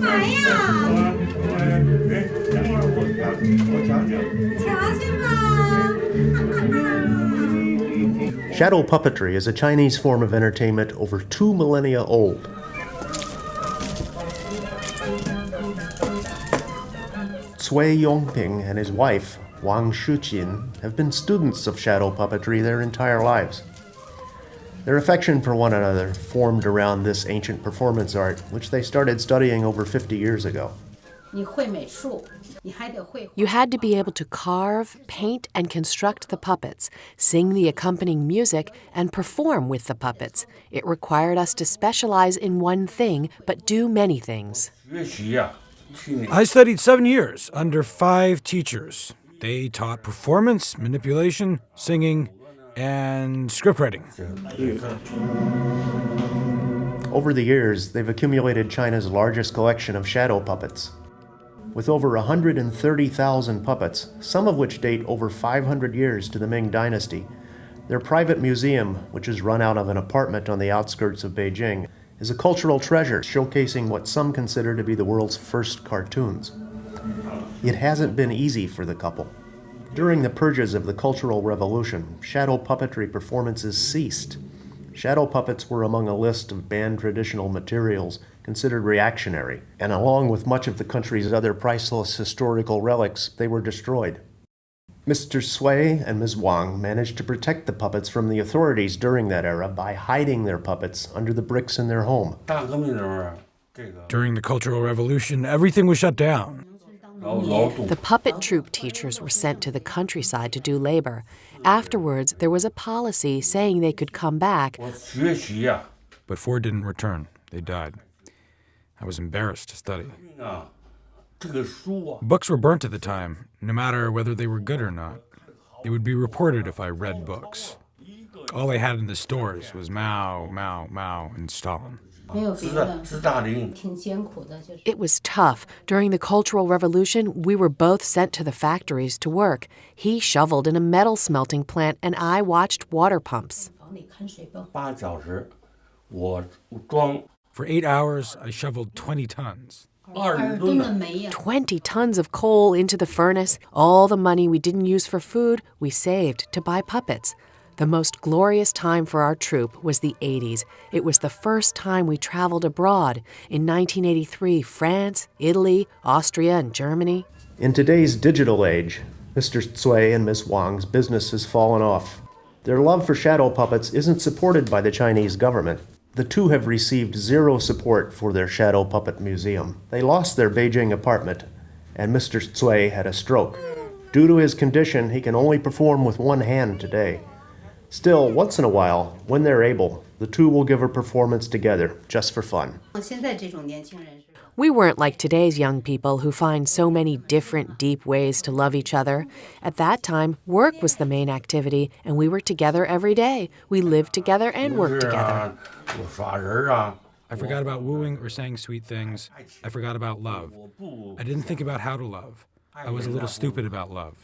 来呀！瞧瞧吧。Shadow puppetry is a Chinese form of entertainment over 2 millennia old. Cui Yongping and his wife, Wang Shuqin, have been students of shadow puppetry their entire lives. Their affection for one another formed around this ancient performance art, which they started studying over 50 years ago. You had to be able to carve, paint, and construct the puppets, sing the accompanying music, and perform with the puppets. It required us to specialize in one thing, but do many things. I studied 7 years under 5 teachers. They taught performance, manipulation, singing, and script writing. Over the years, they've accumulated China's largest collection of shadow puppets. With over 130,000 puppets, some of which date over 500 years to the Ming Dynasty, their private museum, which is run out of an apartment on the outskirts of Beijing, is a cultural treasure showcasing what some consider to be the world's first cartoons. It hasn't been easy for the couple. During the purges of the Cultural Revolution, shadow puppetry performances ceased. Shadow puppets were among a list of banned traditional materials considered reactionary, and along with much of the country's other priceless historical relics, they were destroyed. Mr. Cui and Ms. Wang managed to protect the puppets from the authorities during that era by hiding their puppets under the bricks in their home. During the Cultural Revolution, everything was shut down. The puppet troupe teachers were sent to the countryside to do labor. Afterwards, there was a policy saying they could come back. But 4 didn't return. They died. I was embarrassed to study. Books were burnt at the time, no matter whether they were good or not. It would be reported if I read books. All they had in the stores was Mao, Mao, Mao, and Stalin. It was tough. During the Cultural Revolution, we were both sent to the factories to work. He shoveled in a metal smelting plant, and I watched water pumps. For 8 hours, I shoveled 20 tons. 20 tons of coal into the furnace. All the money we didn't use for food, we saved to buy puppets. The most glorious time for our troupe was the 80s. It was the first time we traveled abroad. In 1983, France, Italy, Austria, and Germany. In today's digital age, Mr. Cui and Ms. Wang's business has fallen off. Their love for shadow puppets isn't supported by the Chinese government. The two have received zero support for their shadow puppet museum. They lost their Beijing apartment, and Mr. Cui had a stroke. Due to his condition, he can only perform with one hand today. Still, once in a while, when they're able, the two will give a performance together, just for fun. We weren't like today's young people who find so many different, deep ways to love each other. At that time, work was the main activity, and we were together every day. We lived together and worked together. I forgot about wooing or saying sweet things. I forgot about love. I didn't think about how to love. I was a little stupid about love.